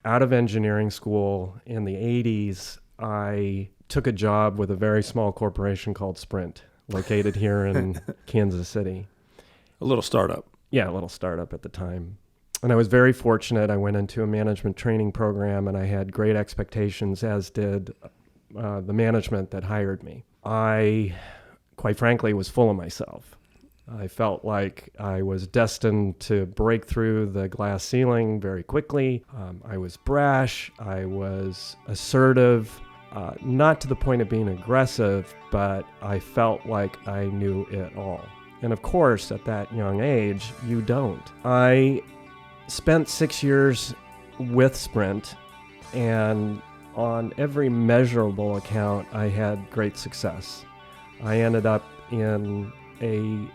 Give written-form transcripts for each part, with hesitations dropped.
Out of engineering school in the 80s, I took a job with a very small corporation called Sprint, located here in Kansas City. A little startup. Yeah, a little startup at the time. And I was very fortunate. I went into a management training program, and I had great expectations, as did the management that hired me. I, quite frankly, was full of myself. I felt like I was destined to break through the glass ceiling very quickly. I was brash. I was assertive, not to the point of being aggressive, but I felt like I knew it all. And of course, at that young age, you don't. I spent 6 years with Sprint, and on every measurable account, I had great success. I ended up in a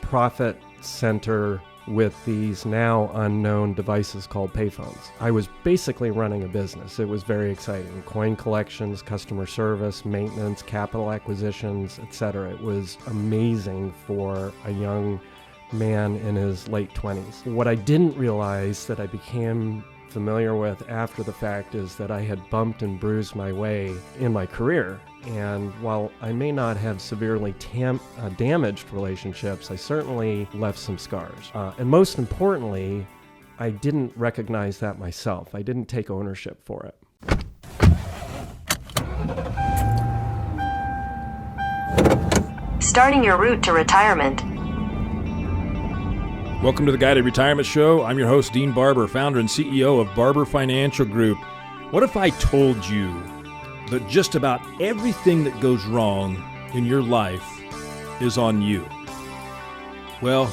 profit center with these now unknown devices called payphones. I was basically running a business. It was very exciting. Coin collections, customer service, maintenance, capital acquisitions, etc. It was amazing for a young man in his late 20s. What I didn't realize that I became familiar with after the fact is that I had bumped and bruised my way in my career. And while I may not have severely damaged relationships, I certainly left some scars. And most importantly, I didn't recognize that myself. I didn't take ownership for it. Starting your route to retirement. Welcome to the Guided Retirement Show. I'm your host, Dean Barber, founder and CEO of Barber Financial Group. What if I told you that just about everything that goes wrong in your life is on you? Well,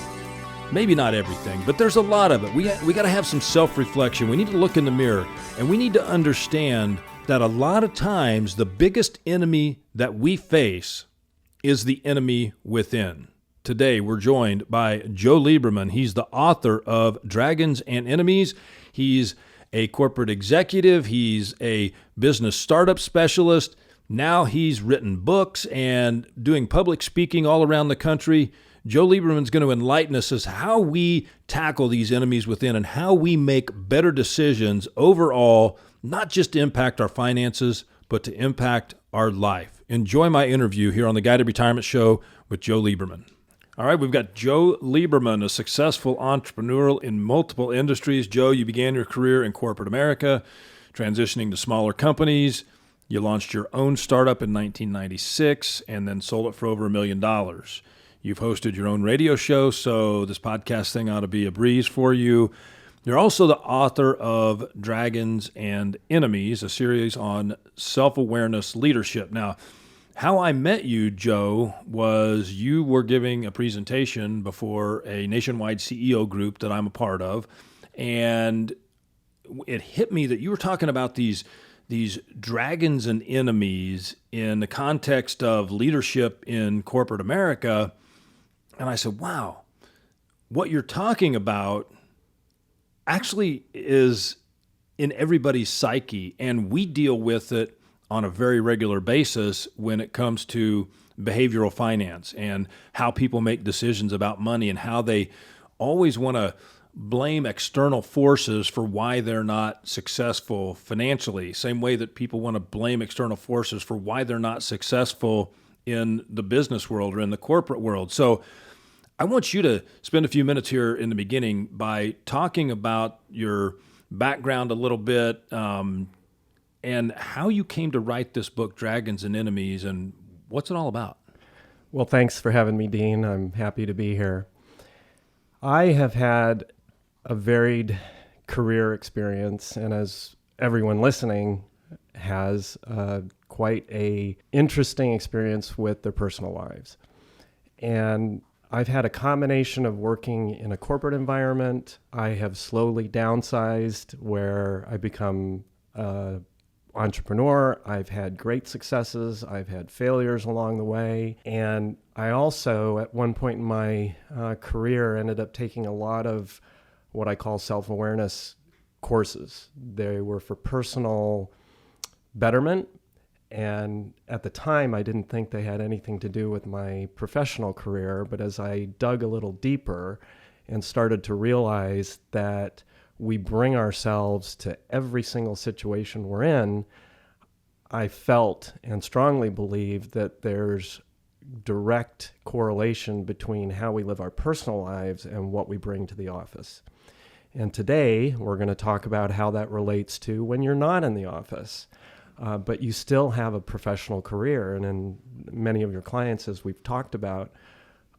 maybe not everything, but there's a lot of it. We got to have some self-reflection. We need to look in the mirror, and we need to understand that a lot of times the biggest enemy that we face is the enemy within. Today, we're joined by Joe Lieberman. He's the author of Dragons and Enemies. He's a corporate executive. He's a business startup specialist. Now he's written books and doing public speaking all around the country. Joe Lieberman's going to enlighten us as how we tackle these enemies within and how we make better decisions overall, not just to impact our finances, but to impact our life. Enjoy my interview here on the Guided Retirement Show with Joe Lieberman. All right, we've got Joe Lieberman, a successful entrepreneur in multiple industries. Joe, you began your career in corporate America, transitioning to smaller companies. You launched your own startup in 1996 and then sold it for over $1 million. You've hosted your own radio show, so this podcast thing ought to be a breeze for you. You're also the author of Dragons and Enemies, a series on self-awareness leadership. Now, how I met you, Joe, was you were giving a presentation before a nationwide CEO group that I'm a part of, and it hit me that you were talking about these dragons and enemies in the context of leadership in corporate America, and I said, wow, what you're talking about actually is in everybody's psyche, and we deal with it on a very regular basis when it comes to behavioral finance and how people make decisions about money and how they always want to blame external forces for why they're not successful financially. Same way that people want to blame external forces for why they're not successful in the business world or in the corporate world. So I want you to spend a few minutes here in the beginning by talking about your background a little bit, and how you came to write this book, Dragons and Enemies, and what's it all about? Well, thanks for having me, Dean. I'm happy to be here. I have had a varied career experience, and as everyone listening has, quite a interesting experience with their personal lives. And I've had a combination of working in a corporate environment. I have slowly downsized where I become entrepreneur. I've had great successes. I've had failures along the way. And I also, at one point in my career, ended up taking a lot of what I call self-awareness courses. They were for personal betterment. And at the time, I didn't think they had anything to do with my professional career. But as I dug a little deeper and started to realize that we bring ourselves to every single situation we're in, I felt and strongly believe that there's direct correlation between how we live our personal lives and what we bring to the office. And today, we're going to talk about how that relates to when you're not in the office, but you still have a professional career. And then many of your clients, as we've talked about,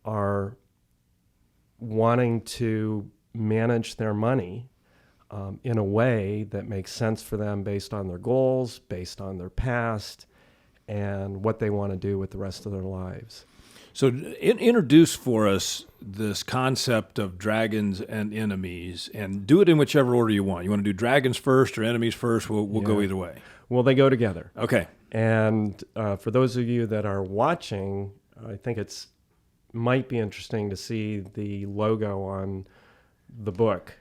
are wanting to manage their money in a way that makes sense for them based on their goals, based on their past, and what they want to do with the rest of their lives. So introduce for us this concept of dragons and enemies, and do it in whichever order you want. You want to do dragons first or enemies first? We'll go either way. Well, they go together. Okay. And for those of you that are watching, I think it's might be interesting to see the logo on the book.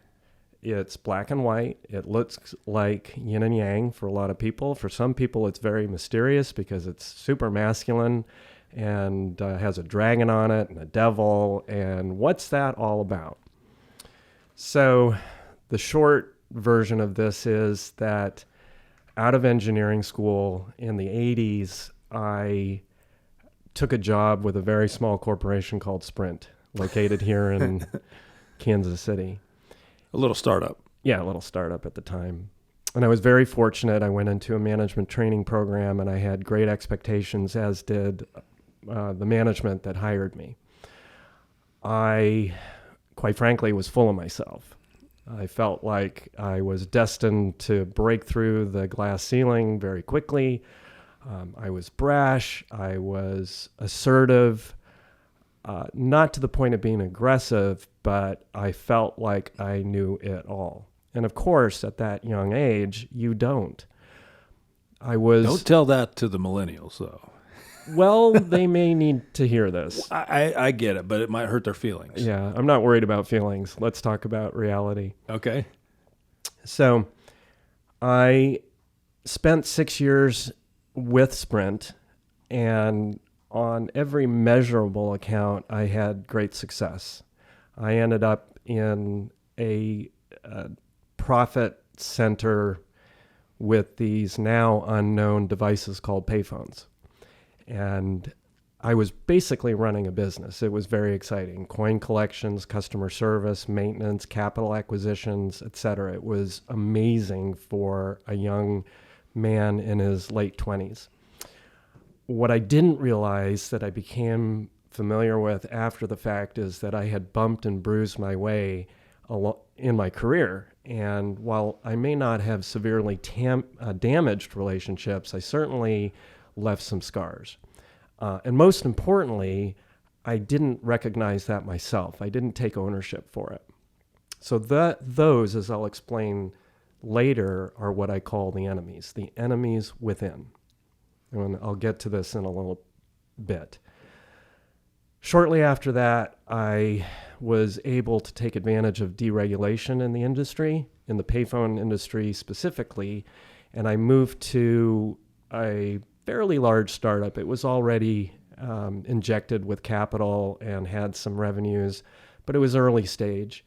It's black and white. It looks like yin and yang for a lot of people. For some people, it's very mysterious because it's super masculine and has a dragon on it and a devil. And what's that all about? So the short version of this is that out of engineering school in the 80s, I took a job with a very small corporation called Sprint, located here in Kansas City. A little startup. Yeah, a little startup at the time. And I was very fortunate. I went into a management training program and I had great expectations, as did the management that hired me. I, quite frankly, was full of myself. I felt like I was destined to break through the glass ceiling very quickly. I was brash. I was assertive. Not to the point of being aggressive, but I felt like I knew it all. And of course, at that young age, you don't. Don't tell that to the millennials, though. Well, they may need to hear this. I get it, but it might hurt their feelings. Yeah, I'm not worried about feelings. Let's talk about reality. Okay. So I spent 6 years with Sprint, and on every measurable account, I had great success. I ended up in a profit center with these now unknown devices called payphones. And I was basically running a business. It was very exciting. Coin collections, customer service, maintenance, capital acquisitions, etc. It was amazing for a young man in his late 20s. What I didn't realize that I became familiar with after the fact is that I had bumped and bruised my way in my career. And while I may not have severely damaged relationships, I certainly left some scars. And most importantly, I didn't recognize that myself. I didn't take ownership for it. So those, as I'll explain later, are what I call the enemies within. And I'll get to this in a little bit. Shortly after that, I was able to take advantage of deregulation in the industry, in the payphone industry specifically, and I moved to a fairly large startup. It was already injected with capital and had some revenues, but it was early stage,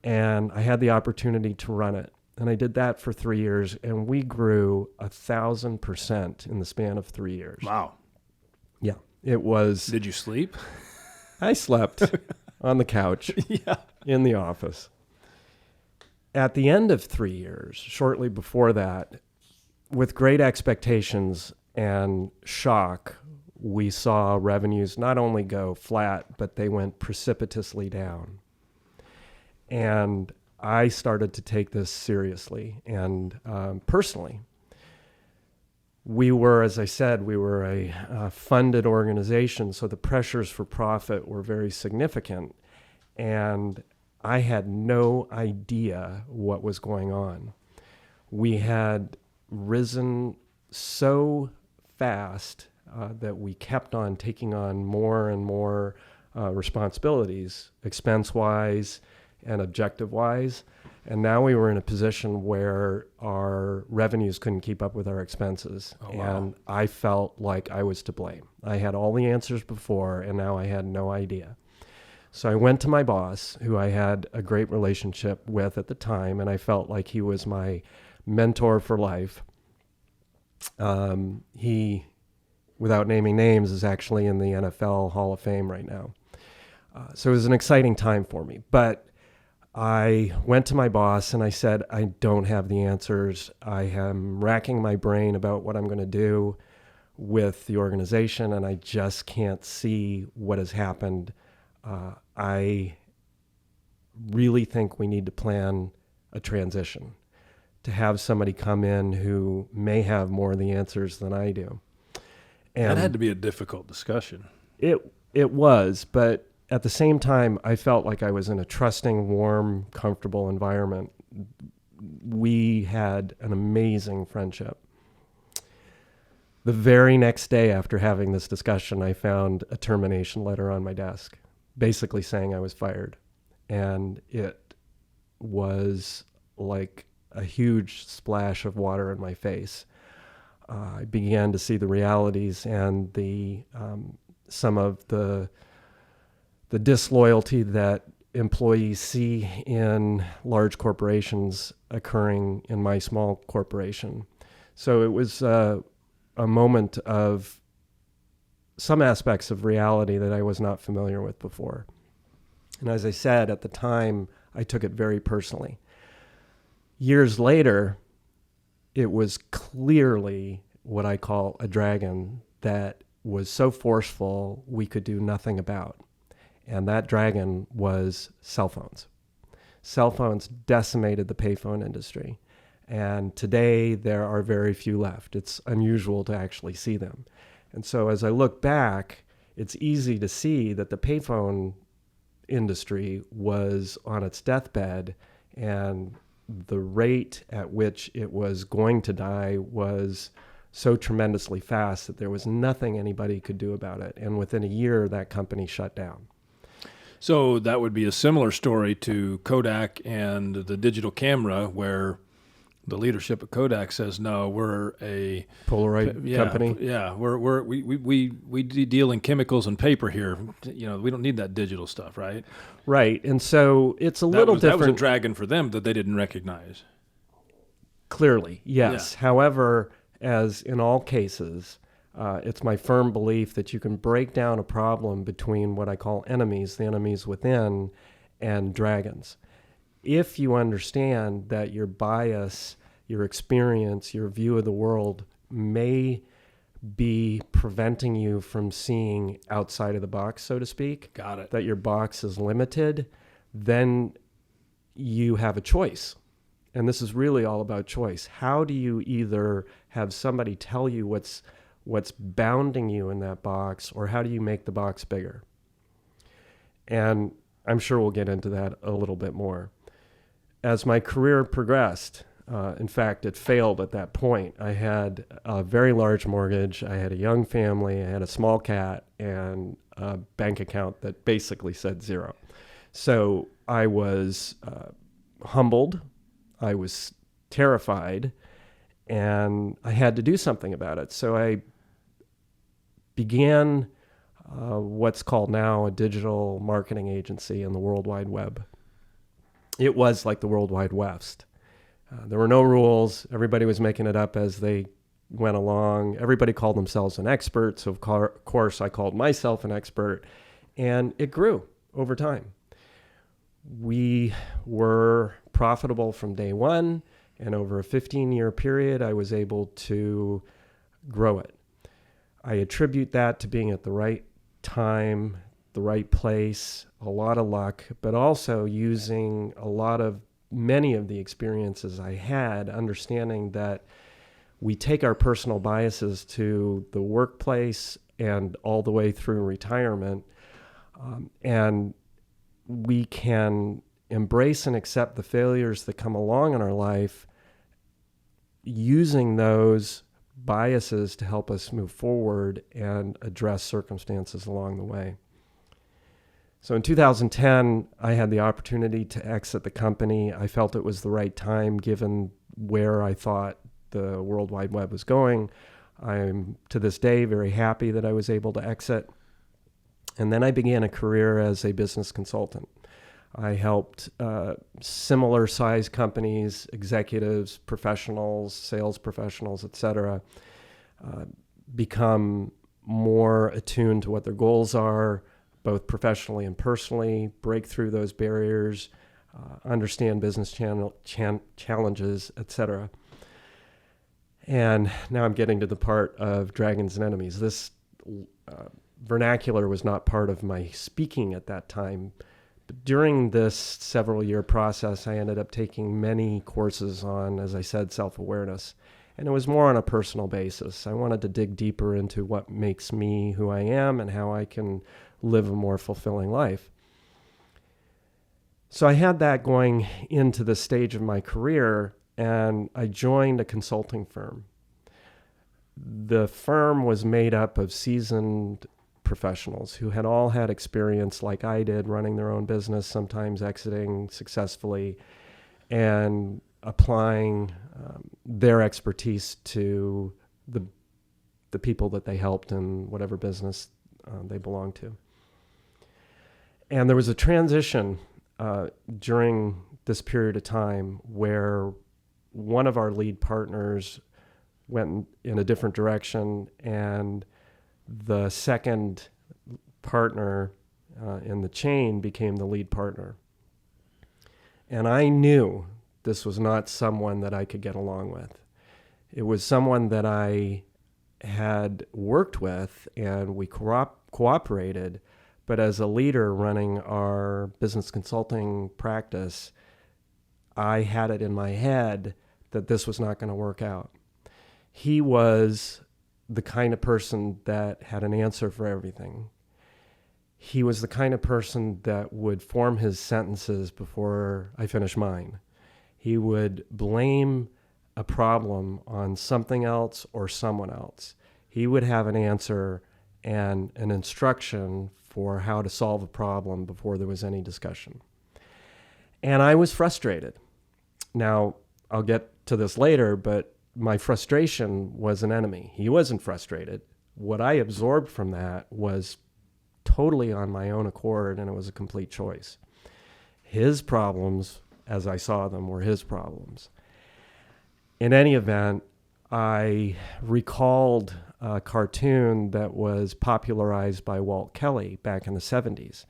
and I had the opportunity to run it. And I did that for 3 years, and we grew 1,000% in the span of 3 years. Wow. Yeah, it was. Did you sleep? I slept on the couch in the office. At the end of 3 years, shortly before that, with great expectations and shock, we saw revenues not only go flat, but they went precipitously down. And I started to take this seriously and personally. We were, as I said, a funded organization, so the pressures for profit were very significant. And I had no idea what was going on. We had risen so fast that we kept on taking on more and more responsibilities, expense-wise and objective-wise. And now we were in a position where our revenues couldn't keep up with our expenses. Oh, wow. And I felt like I was to blame. I had all the answers before, and now I had no idea. So I went to my boss, who I had a great relationship with at the time, and I felt like he was my mentor for life. He, without naming names, is actually in the NFL Hall of Fame right now. So it was an exciting time for me. But I went to my boss and I said, I don't have the answers. I am racking my brain about what I'm going to do with the organization, and I just can't see what has happened. I really think we need to plan a transition, to have somebody come in who may have more of the answers than I do. And that had to be a difficult discussion. It was, but at the same time, I felt like I was in a trusting, warm, comfortable environment. We had an amazing friendship. The very next day after having this discussion, I found a termination letter on my desk, basically saying I was fired. And it was like a huge splash of water in my face. I began to see the realities and some of the disloyalty that employees see in large corporations occurring in my small corporation. So it was a moment of some aspects of reality that I was not familiar with before. And as I said, at the time, I took it very personally. Years later, it was clearly what I call a dragon that was so forceful we could do nothing about. And that dragon was cell phones. Cell phones decimated the payphone industry. And today there are very few left. It's unusual to actually see them. And so as I look back, it's easy to see that the payphone industry was on its deathbed, and the rate at which it was going to die was so tremendously fast that there was nothing anybody could do about it. And within a year, that company shut down. So that would be a similar story to Kodak and the digital camera, where the leadership of Kodak says, "No, we're a Polaroid company. Yeah, we deal in chemicals and paper here. You know, we don't need that digital stuff, right?" Right, and so it's a little different. That was a dragon for them that they didn't recognize. Clearly, yes. Yeah. However, as in all cases, it's my firm belief that you can break down a problem between what I call enemies, the enemies within, and dragons. If you understand that your bias, your experience, your view of the world may be preventing you from seeing outside of the box, so to speak. Got it. That your box is limited, then you have a choice. And this is really all about choice. How do you either have somebody tell you what's bounding you in that box, or how do you make the box bigger? And I'm sure we'll get into that a little bit more. As my career progressed, in fact, it failed at that point. I had a very large mortgage. I had a young family. I had a small cat and a bank account that basically said zero. So I was humbled. I was terrified, and I had to do something about it. So I began what's called now a digital marketing agency in the World Wide Web. It was like the World Wide West. There were no rules. Everybody was making it up as they went along. Everybody called themselves an expert. So, of course, I called myself an expert. And it grew over time. We were profitable from day one. And over a 15-year period, I was able to grow it. I attribute that to being at the right time, the right place, a lot of luck, but also using many of the experiences I had, understanding that we take our personal biases to the workplace and all the way through retirement, and we can embrace and accept the failures that come along in our life, using those biases to help us move forward and address circumstances along the way. So in 2010, I had the opportunity to exit the company. I felt it was the right time given where I thought the World Wide Web was going. I'm, to this day, very happy that I was able to exit. And then I began a career as a business consultant. I helped similar size companies, executives, professionals, sales professionals, etc., become more attuned to what their goals are, both professionally and personally, break through those barriers, understand business challenges, etc. And now I'm getting to the part of dragons and enemies. This vernacular was not part of my speaking at that time. But during this several-year process, I ended up taking many courses on, as I said, self-awareness. And it was more on a personal basis. I wanted to dig deeper into what makes me who I am and how I can live a more fulfilling life. So I had that going into this stage of my career, and I joined a consulting firm. The firm was made up of seasoned professionals who had all had experience like I did, running their own business, sometimes exiting successfully, and applying their expertise to the people that they helped in whatever business they belonged to. And there was a transition during this period of time where one of our lead partners went in a different direction, and the second partner in the chain became the lead partner. And I knew this was not someone that I could get along with. It was someone that I had worked with, and we cooperated, but as a leader running our business consulting practice, I had it in my head that this was not going to work out. He was the kind of person that had an answer for everything. He was the kind of person that would form his sentences before I finish mine. He would blame a problem on something else or someone else. He would have an answer and an instruction for how to solve a problem before there was any discussion. And I was frustrated. Now, I'll get to this later, but my frustration was an enemy. He wasn't frustrated. What I absorbed from that was totally on my own accord, and it was a complete choice. His problems, as I saw them, were his problems. In any event, I recalled a cartoon that was popularized by Walt Kelly back in the 70s.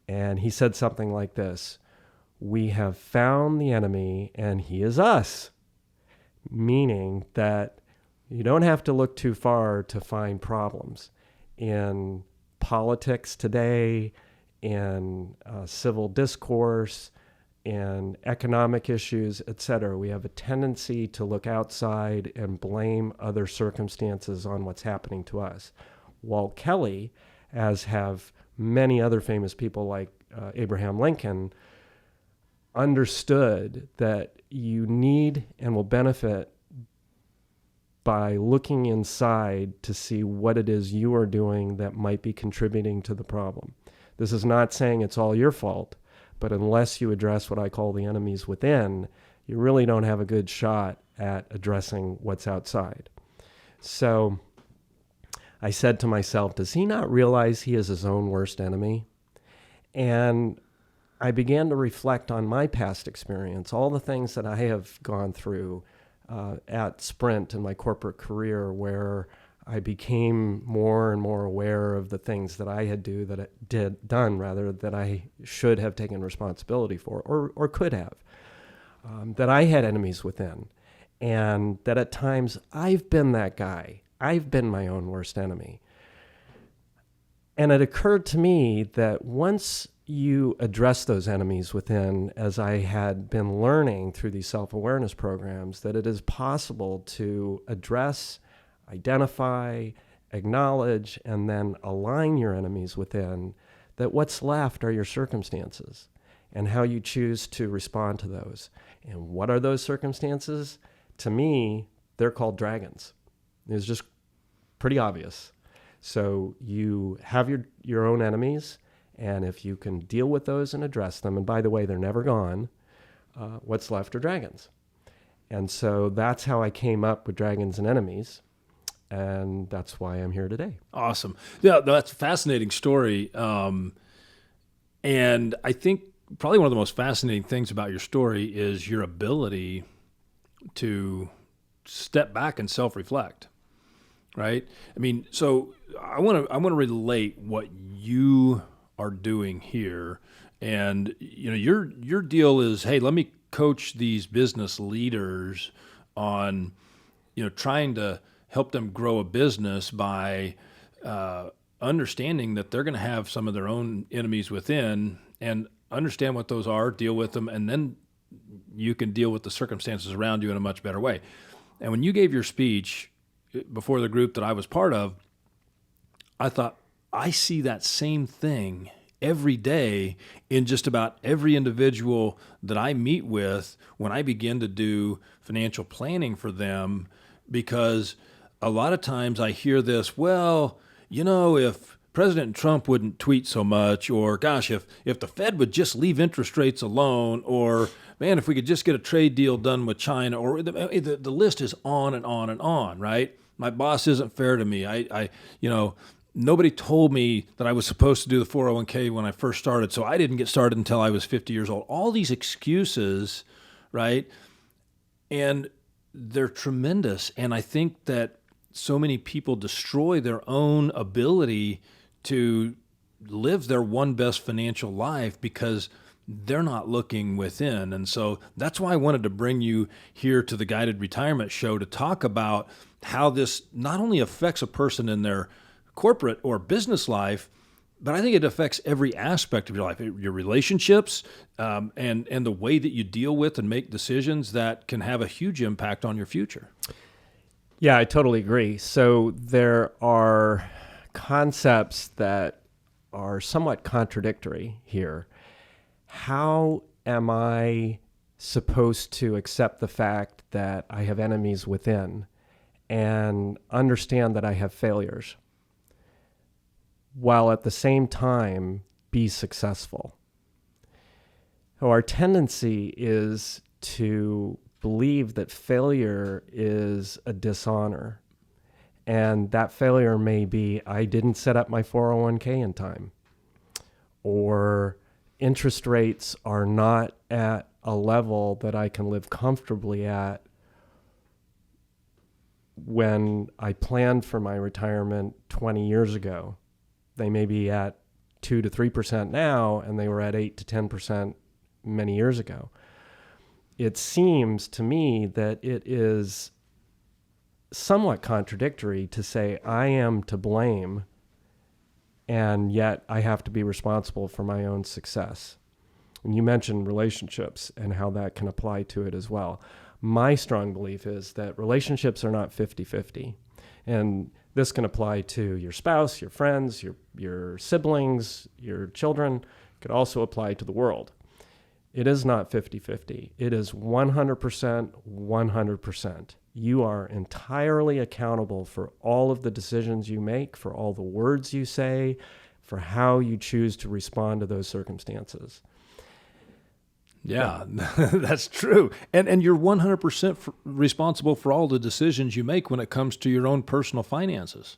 And he said something like this: "We have found the enemy and he is us." Meaning that you don't have to look too far to find problems in politics today, in civil discourse, in economic issues, etc. We have a tendency to look outside and blame other circumstances on what's happening to us. Walt Kelly, as have many other famous people like Abraham Lincoln, understood that you need and will benefit by looking inside to see what it is you are doing that might be contributing to the problem. This is not saying it's all your fault, but unless you address what I call the enemies within, you really don't have a good shot at addressing what's outside. So I said to myself, does he not realize he is his own worst enemy? And I began to reflect on my past experience, all the things that I have gone through at Sprint in my corporate career, where I became more and more aware of the things that I had done that I should have taken responsibility for, or could have, that I had enemies within, and that at times I've been that guy. I've been my own worst enemy. And it occurred to me that once you address those enemies within, as I had been learning through these self-awareness programs, that it is possible to address, identify, acknowledge, and then align your enemies within, that what's left are your circumstances and how you choose to respond to those. And what are those circumstances? To me, they're called dragons. It's just pretty obvious. So you have your own enemies, and if you can deal with those and address them, and by the way, they're never gone, what's left are dragons. And so that's how I came up with Dragons and Enemies. And that's why I'm here today. Awesome. Yeah, that's a fascinating story. And I think probably one of the most fascinating things about your story is your ability to step back and self-reflect, right? I mean, so I want to relate what you are doing here. And your deal is, hey, let me coach these business leaders on trying to help them grow a business by understanding that they're going to have some of their own enemies within, and understand what those are, deal with them, and then you can deal with the circumstances around you in a much better way. And when you gave your speech before the group that I was part of, I thought, I see that same thing every day in just about every individual that I meet with when I begin to do financial planning for them, because a lot of times I hear this, well, if President Trump wouldn't tweet so much, or gosh, if the Fed would just leave interest rates alone, or man, if we could just get a trade deal done with China, or the list is on and on and on, right? My boss isn't fair to me. Nobody told me that I was supposed to do the 401k when I first started, so I didn't get started until I was 50 years old. All these excuses, right? And they're tremendous. And I think that so many people destroy their own ability to live their one best financial life because they're not looking within. And so that's why I wanted to bring you here to the Guided Retirement Show to talk about how this not only affects a person in their corporate or business life, but I think it affects every aspect of your life, your relationships, and the way that you deal with and make decisions that can have a huge impact on your future. Yeah, I totally agree. So there are concepts that are somewhat contradictory here. How am I supposed to accept the fact that I have enemies within and understand that I have failures, while at the same time be successful? Our tendency is to believe that failure is a dishonor. And that failure may be, I didn't set up my 401k in time, or interest rates are not at a level that I can live comfortably at when I planned for my retirement 20 years ago. They may be at 2 to 3% now, and they were at 8 to 10% many years ago. It seems to me that it is somewhat contradictory to say I am to blame, and yet I have to be responsible for my own success. And you mentioned relationships and how that can apply to it as well. My strong belief is that relationships are not 50-50. And this can apply to your spouse, your friends, your siblings, your children. It could also apply to the world. It is not 50-50. It is 100%, 100%. You are entirely accountable for all of the decisions you make, for all the words you say, for how you choose to respond to those circumstances. Yeah, that's true. And you're 100% responsible for all the decisions you make when it comes to your own personal finances,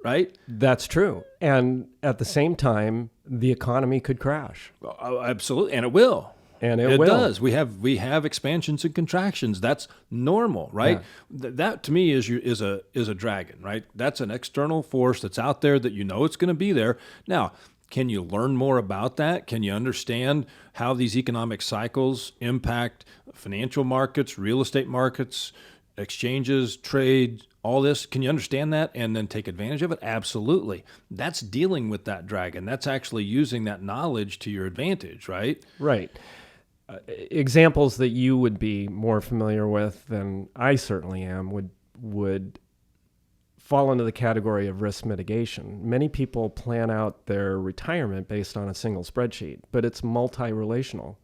right? That's true. And at the same time, the economy could crash. Oh, absolutely, and it will. And it will. Does. We have expansions and contractions. That's normal, right? Yeah. That to me is a dragon, right? That's an external force that's out there that it's going to be there. Now, can you learn more about that? Can you understand how these economic cycles impact financial markets, real estate markets, exchanges, trade, all this? Can you understand that and then take advantage of it? Absolutely. That's dealing with that dragon. That's actually using that knowledge to your advantage, right? Right. Examples that you would be more familiar with than I certainly am would fall into the category of risk mitigation. Many people plan out their retirement based on a single spreadsheet, but it's multi-relational.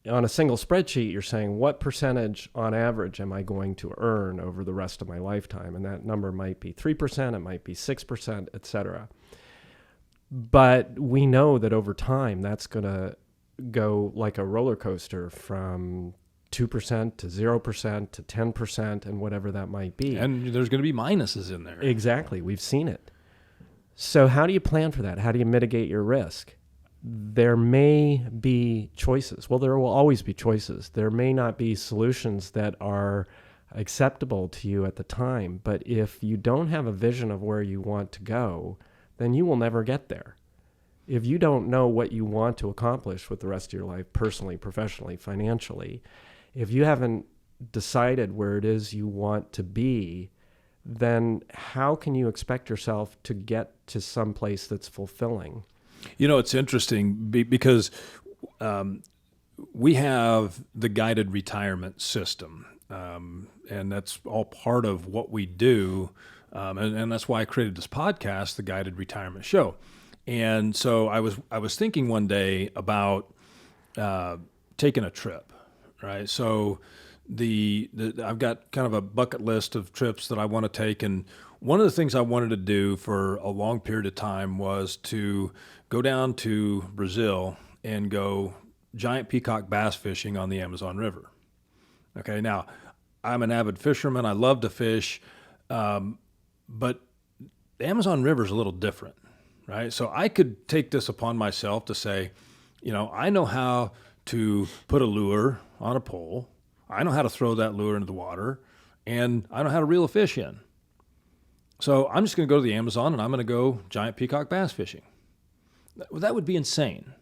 On a single spreadsheet, you're saying, what percentage on average am I going to earn over the rest of my lifetime? And that number might be 3%, it might be 6%, et cetera. But we know that over time, that's going to go like a roller coaster from 2% to 0% to 10% and whatever that might be. And there's going to be minuses in there. Exactly. We've seen it. So how do you plan for that? How do you mitigate your risk? There may be choices. Well, there will always be choices. There may not be solutions that are acceptable to you at the time, but if you don't have a vision of where you want to go, then you will never get there. If you don't know what you want to accomplish with the rest of your life, personally, professionally, financially, if you haven't decided where it is you want to be, then how can you expect yourself to get to some place that's fulfilling? You know, it's interesting because we have the guided retirement system, and that's all part of what we do, and that's why I created this podcast, the Guided Retirement Show. And so I was thinking one day about taking a trip, right? So I've got kind of a bucket list of trips that I want to take, and one of the things I wanted to do for a long period of time was to go down to Brazil and go giant peacock bass fishing on the Amazon River. Okay, now I'm an avid fisherman. I love to fish, but the Amazon River is a little different, right? So I could take this upon myself to say, you know, I know how to put a lure on a pole. I know how to throw that lure into the water, and I know how to reel a fish in. So I'm just going to go to the Amazon and I'm going to go giant peacock bass fishing. That would be insane.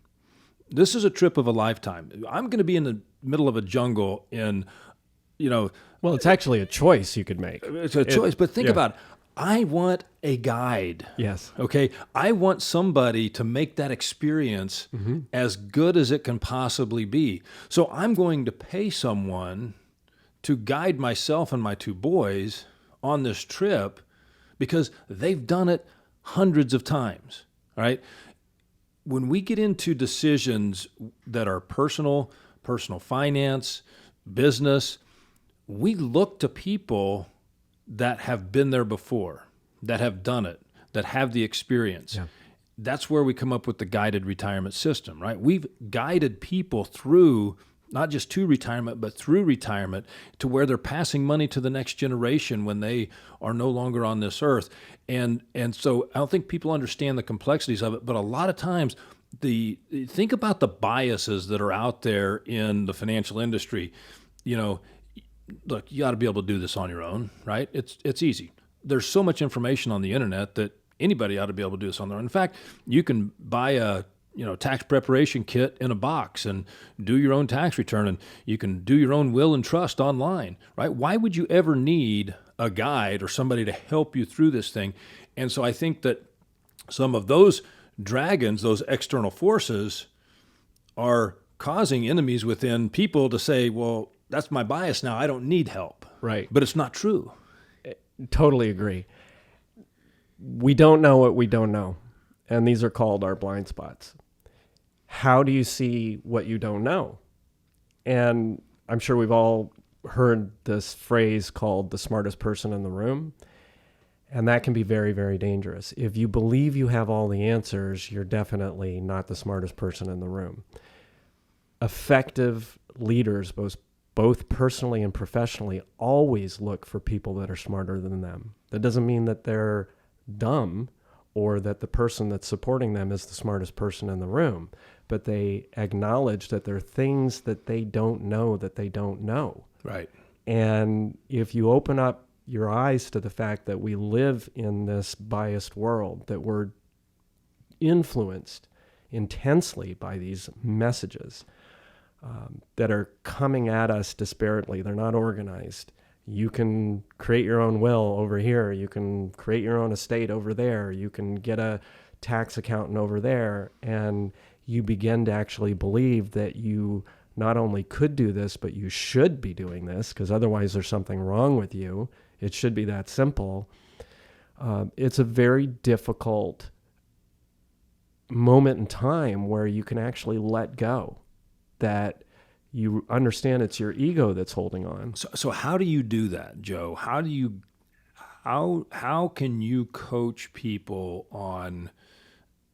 This is a trip of a lifetime. I'm going to be in the middle of a jungle in, you know. Well, it's actually a choice you could make. It's a choice, but think about it. I want a guide. Yes. Okay. I want somebody to make that experience as good as it can possibly be. So I'm going to pay someone to guide myself and my two boys on this trip because they've done it hundreds of times, right? When we get into decisions that are personal finance, business, we look to people that have been there before, that have done it, that have the experience. Yeah. That's where we come up with the guided retirement system, right? We've guided people through, not just to retirement, but through retirement to where they're passing money to the next generation when they are no longer on this earth. And so I don't think people understand the complexities of it, but a lot of times think about the biases that are out there in the financial industry. You know, look, you ought to be able to do this on your own, right? It's easy. There's so much information on the internet that anybody ought to be able to do this on their own. In fact, you can buy a tax preparation kit in a box and do your own tax return, and you can do your own will and trust online, right? Why would you ever need a guide or somebody to help you through this thing? And so I think that some of those dragons, those external forces, are causing enemies within people to say, well, that's my bias now. I don't need help. Right. But it's not true. Totally agree. We don't know what we don't know. And these are called our blind spots. How do you see what you don't know? And I'm sure we've all heard this phrase called the smartest person in the room. And that can be very, very dangerous. If you believe you have all the answers, you're definitely not the smartest person in the room. Effective leaders, both personally and professionally, always look for people that are smarter than them. That doesn't mean that they're dumb or that the person that's supporting them is the smartest person in the room, but they acknowledge that there are things that they don't know that they don't know. Right. And if you open up your eyes to the fact that we live in this biased world, that we're influenced intensely by these messages that are coming at us disparately. They're not organized. You can create your own will over here. You can create your own estate over there. You can get a tax accountant over there. And you begin to actually believe that you not only could do this, but you should be doing this, because otherwise there's something wrong with you. It should be that simple. It's a very difficult moment in time where you can actually let go, that you understand it's your ego that's holding on. So how do you do that, Joe? How can you coach people on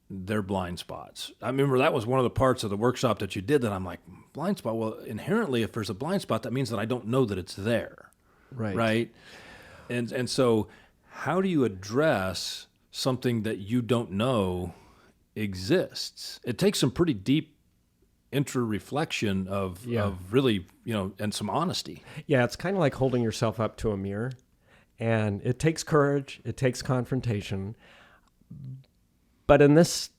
their blind spots. I remember that was one of the parts of the workshop that you did that I'm like, blind spot? Well, inherently, if there's a blind spot, that means that I don't know that it's there, Right. right? And so how do you address something that you don't know exists? It takes some pretty deep intra-reflection of really, and some honesty. Yeah, it's kind of like holding yourself up to a mirror. And it takes courage, it takes confrontation. But in this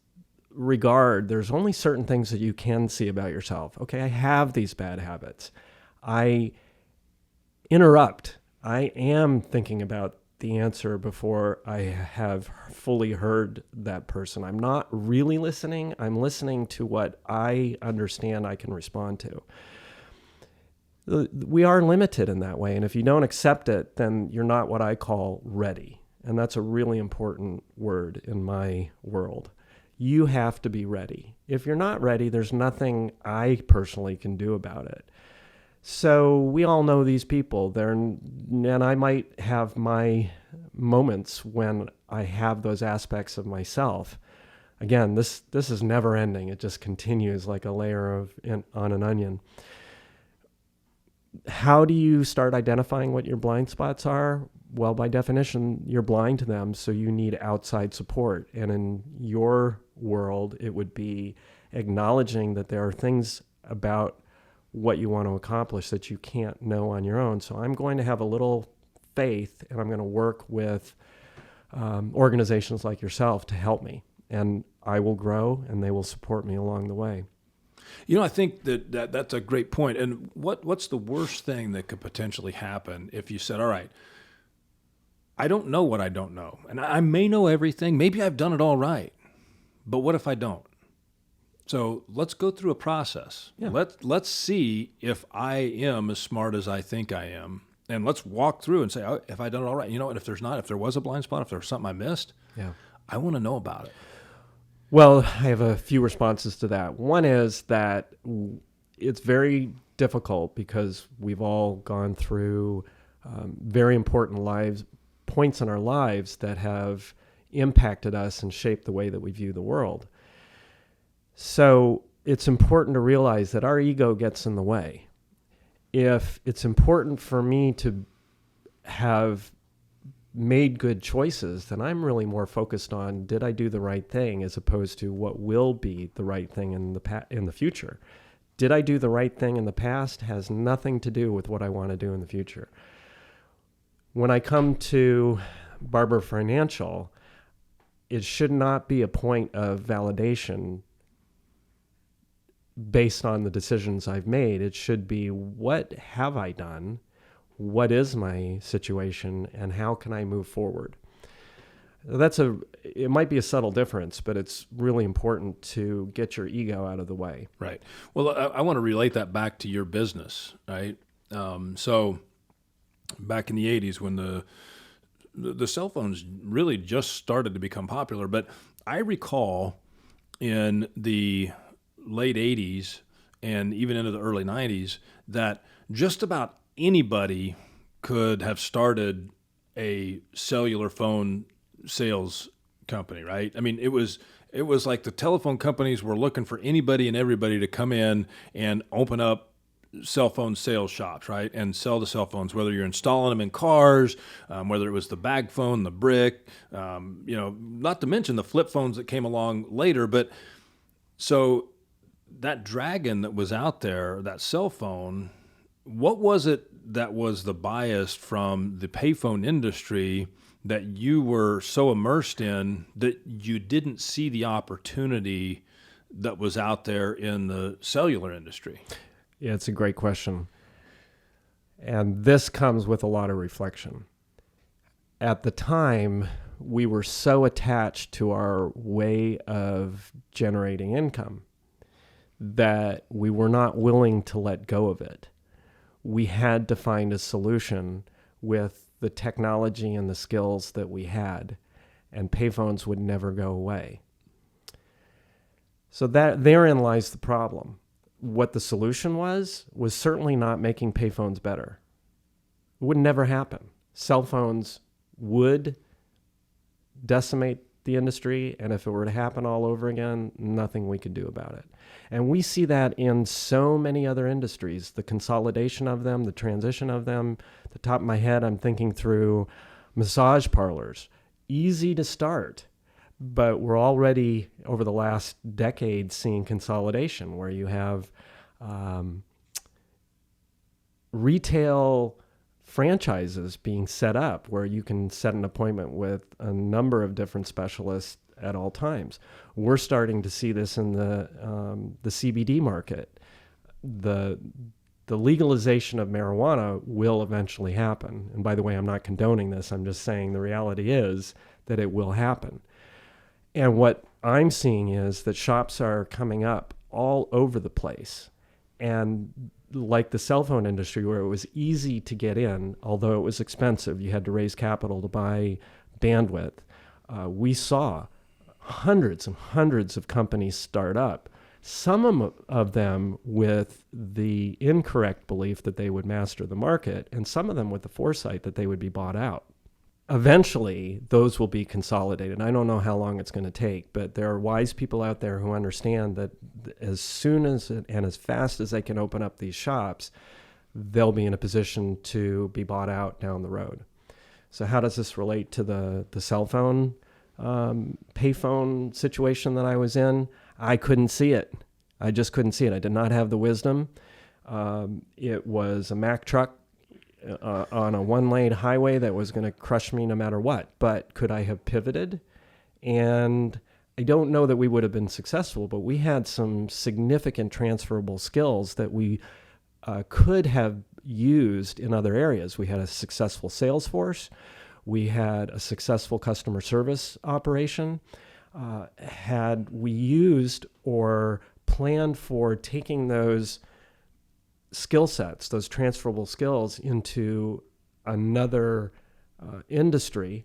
regard, there's only certain things that you can see about yourself. Okay, I have these bad habits. I interrupt. I am thinking about the answer before I have fully heard that person. I'm not really listening. I'm listening to what I understand I can respond to. We are limited in that way. And if you don't accept it, then you're not what I call ready. And that's a really important word in my world. You have to be ready. If you're not ready, there's nothing I personally can do about it. So we all know these people. And I might have my moments when I have those aspects of myself. Again, this is never ending. It just continues like a layer on an onion. How do you start identifying what your blind spots are? Well, by definition, you're blind to them, so you need outside support. And in your world, it would be acknowledging that there are things about what you want to accomplish that you can't know on your own. So I'm going to have a little faith, and I'm going to work with organizations like yourself to help me. And I will grow, and they will support me along the way. I think that's a great point. And what's the worst thing that could potentially happen if you said, all right, I don't know what I don't know. And I may know everything. Maybe I've done it all right. But what if I don't? So let's go through a process. Yeah. Let's see if I am as smart as I think I am. And let's walk through and say, oh, if I done it all right, and if there was a blind spot, if there was something I missed, I want to know about it. Well, I have a few responses to that. One is that it's very difficult because we've all gone through very important points in our lives that have impacted us and shaped the way that we view the world. So it's important to realize that our ego gets in the way. If it's important for me to have made good choices, then I'm really more focused on, did I do the right thing, as opposed to what will be the right thing in the future. Did I do the right thing in the past has nothing to do with what I want to do in the future. When I come to Barber Financial, it should not be a point of validation based on the decisions I've made. It should be, what have I done? What is my situation, and how can I move forward? It might be a subtle difference, but it's really important to get your ego out of the way. Right. Well, I want to relate that back to your business, right? So back in the 80s when the cell phones really just started to become popular, but I recall in the late 80s and even into the early 90s that just about anybody could have started a cellular phone sales company, right? I mean, it was like the telephone companies were looking for anybody and everybody to come in and open up cell phone sales shops, right? And sell the cell phones, whether you're installing them in cars, whether it was the bag phone, the brick, not to mention the flip phones that came along later. But so that dragon that was out there, that cell phone, what was it that was the bias from the payphone industry that you were so immersed in that you didn't see the opportunity that was out there in the cellular industry? Yeah, it's a great question. And this comes with a lot of reflection. At the time, we were so attached to our way of generating income that we were not willing to let go of it. We had to find a solution with the technology and the skills that we had, and payphones would never go away. So therein lies the problem. What the solution was certainly not making payphones better. It would never happen. Cell phones would decimate the industry, and if it were to happen all over again, nothing we could do about it. And we see that in so many other industries, the consolidation of them, the transition of them. At the top of my head, I'm thinking through massage parlors. Easy to start, but we're already, over the last decade, seeing consolidation where you have retail franchises being set up where you can set an appointment with a number of different specialists at all times. We're starting to see this in the CBD market. The legalization of marijuana will eventually happen. And by the way, I'm not condoning this. I'm just saying the reality is that it will happen. And what I'm seeing is that shops are coming up all over the place. And like the cell phone industry, where it was easy to get in, although it was expensive, you had to raise capital to buy bandwidth. We saw hundreds and hundreds of companies start up, some of them with the incorrect belief that they would master the market, and some of them with the foresight that they would be bought out. Eventually, those will be consolidated. I don't know how long it's going to take, but there are wise people out there who understand that as soon as and as fast as they can open up these shops, they'll be in a position to be bought out down the road. So how does this relate to the cell phone payphone situation that I was in? I couldn't see it. I just couldn't see it. I did not have the wisdom. It was a Mack truck on a one-lane highway that was going to crush me no matter what. But could I have pivoted? And I don't know that we would have been successful, but we had some significant transferable skills that we could have used in other areas. We had a successful sales force. We had a successful customer service operation. Had we used or planned for taking those skill sets, those transferable skills, into another industry,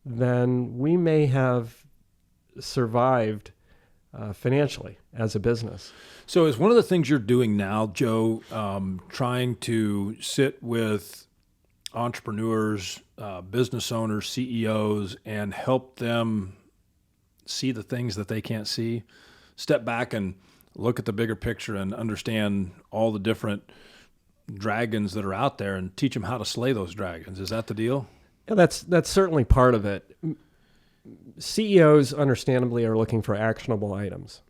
then we may have survived financially as a business. So is one of the things you're doing now, Joe, trying to sit with entrepreneurs, business owners, CEOs, and help them see the things that they can't see, step back and look at the bigger picture and understand all the different dragons that are out there and teach them how to slay those dragons? Is that the deal? Yeah, that's certainly part of it. CEOs, understandably, are looking for actionable items.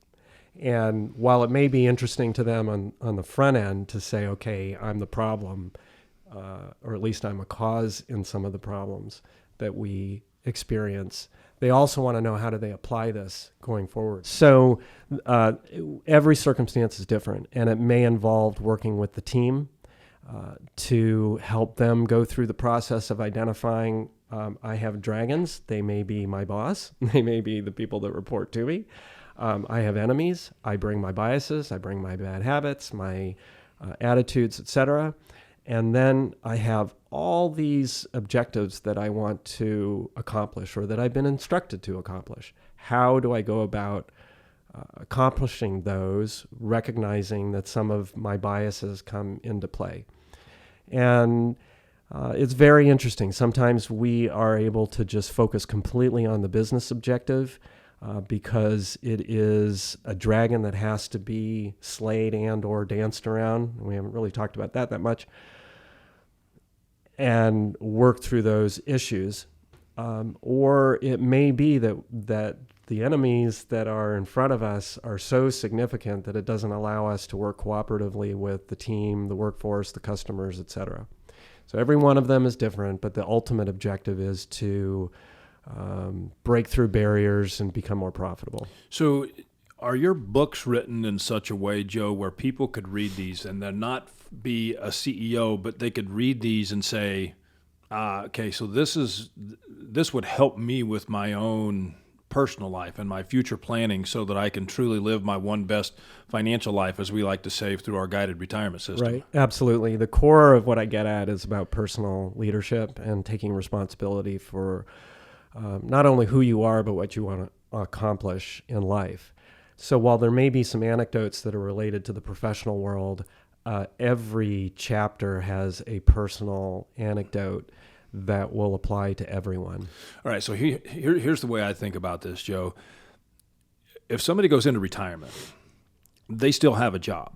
And while it may be interesting to them on the front end to say, okay, I'm the problem, or at least I'm a cause in some of the problems that we experience, they also want to know, how do they apply this going forward? So every circumstance is different, and it may involve working with the team to help them go through the process of identifying, I have dragons. They may be my boss. They may be the people that report to me. I have enemies. I bring my biases. I bring my bad habits, my attitudes, etc. And then I have all these objectives that I want to accomplish, or that I've been instructed to accomplish. How do I go about accomplishing those, recognizing that some of my biases come into play? And it's very interesting. Sometimes we are able to just focus completely on the business objective because it is a dragon that has to be slayed and or danced around. We haven't really talked about that much. And work through those issues. Or it may be that the enemies that are in front of us are so significant that it doesn't allow us to work cooperatively with the team, the workforce, the customers, etc. So every one of them is different, but the ultimate objective is to break through barriers and become more profitable. So are your books written in such a way, Joe, where people could read these and they're not be a CEO, but they could read these and say, okay, so this would help me with my own personal life and my future planning so that I can truly live my one best financial life, as we like to say, through our guided retirement system? Right, absolutely. The core of what I get at is about personal leadership and taking responsibility for not only who you are, but what you want to accomplish in life. So while there may be some anecdotes that are related to the professional world, every chapter has a personal anecdote that will apply to everyone. All right, so here's the way I think about this, Joe. If somebody goes into retirement, they still have a job.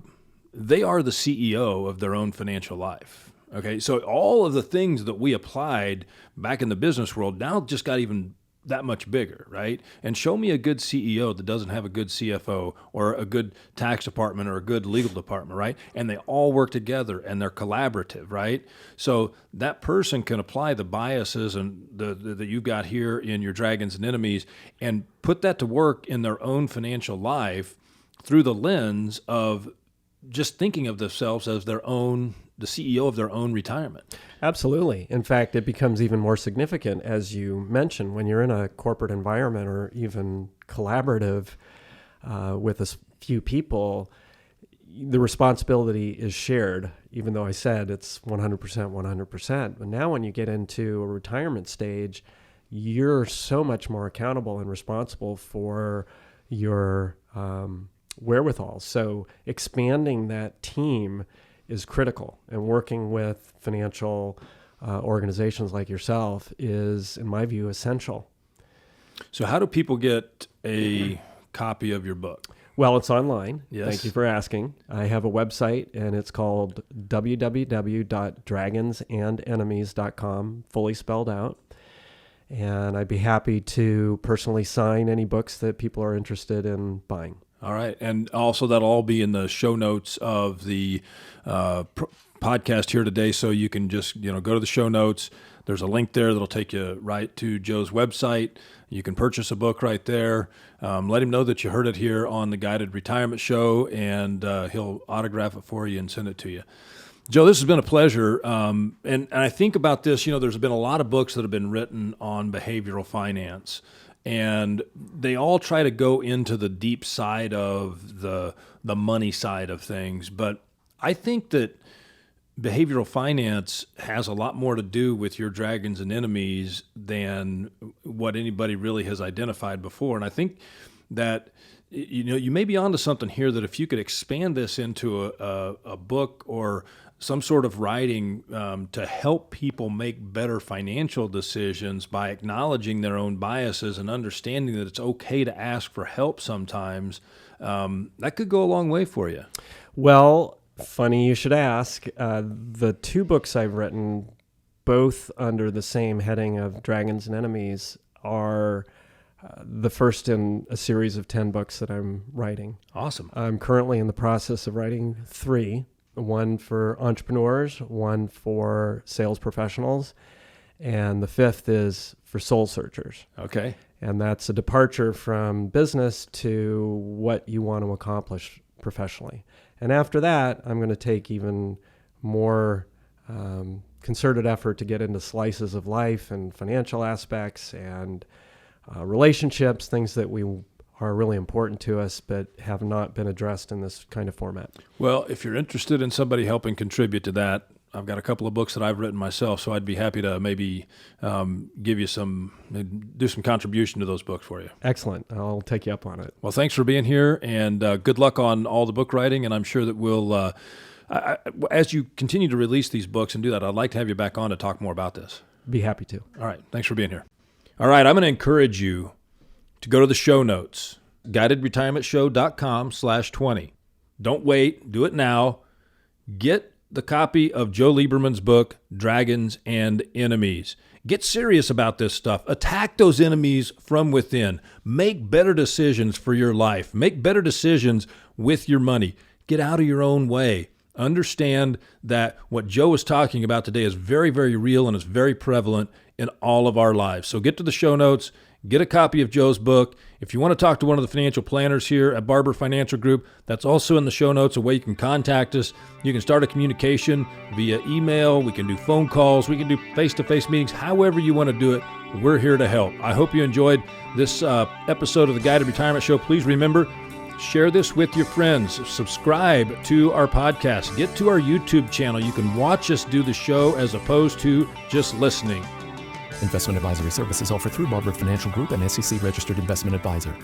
They are the CEO of their own financial life. Okay, so all of the things that we applied back in the business world now just got even that much bigger, right? And show me a good CEO that doesn't have a good CFO or a good tax department or a good legal department, right? And they all work together and they're collaborative, right? So that person can apply the biases and that you got here in your Dragons and Enemies and put that to work in their own financial life through the lens of just thinking of themselves as the CEO of their own retirement. Absolutely. In fact, it becomes even more significant, as you mentioned, when you're in a corporate environment or even collaborative with a few people, the responsibility is shared, even though I said it's 100%. But now when you get into a retirement stage, you're so much more accountable and responsible for your wherewithal. So expanding that team is critical, and working with financial organizations like yourself is, in my view, essential. So how do people get a copy of your book? Well, it's online. Yes. Thank you for asking. I have a website, and it's called www.dragonsandenemies.com, fully spelled out. And I'd be happy to personally sign any books that people are interested in buying. All right. And also that'll all be in the show notes of the podcast here today. So you can just, go to the show notes. There's a link there that'll take you right to Joe's website. You can purchase a book right there. Let him know that you heard it here on the Guided Retirement Show, and he'll autograph it for you and send it to you. Joe, this has been a pleasure. And I think about this, there's been a lot of books that have been written on behavioral finance. And they all try to go into the deep side of the money side of things. But I think that behavioral finance has a lot more to do with your Dragons and Enemies than what anybody really has identified before. And I think that you may be onto something here, that if you could expand this into a book or some sort of writing to help people make better financial decisions by acknowledging their own biases and understanding that it's okay to ask for help sometimes, that could go a long way for you. Well, funny you should ask. The two books I've written, both under the same heading of Dragons and Enemies, are the first in a series of 10 books that I'm writing. Awesome. I'm currently in the process of writing 3. One for entrepreneurs, one for sales professionals, and the 5th is for soul searchers. Okay. And that's a departure from business to what you want to accomplish professionally. And after that, I'm going to take even more concerted effort to get into slices of life and financial aspects and relationships, things that we are really important to us but have not been addressed in this kind of format. Well, if you're interested in somebody helping contribute to that, I've got a couple of books that I've written myself, so I'd be happy to maybe give you do some contribution to those books for you. Excellent. I'll take you up on it. Well, thanks for being here, and good luck on all the book writing, and I'm sure that we'll, as you continue to release these books and do that, I'd like to have you back on to talk more about this. Be happy to. All right. Thanks for being here. All right. I'm going to encourage you to go to the show notes, guidedretirementshow.com/20. Don't wait. Do it now. Get the copy of Joe Lieberman's book, Dragons and Enemies. Get serious about this stuff. Attack those enemies from within. Make better decisions for your life. Make better decisions with your money. Get out of your own way. Understand that what Joe is talking about today is very, very real and is very prevalent in all of our lives. So get to the show notes. Get a copy of Joe's book. If you want to talk to one of the financial planners here at Barber Financial Group, that's also in the show notes, a way you can contact us. You can start a communication via email. We can do phone calls. We can do face-to-face meetings. However you want to do it, we're here to help. I hope you enjoyed this episode of the Guided Retirement Show. Please remember, share this with your friends. Subscribe to our podcast. Get to our YouTube channel. You can watch us do the show as opposed to just listening. Investment advisory services offered through Barber Financial Group and SEC registered investment advisor.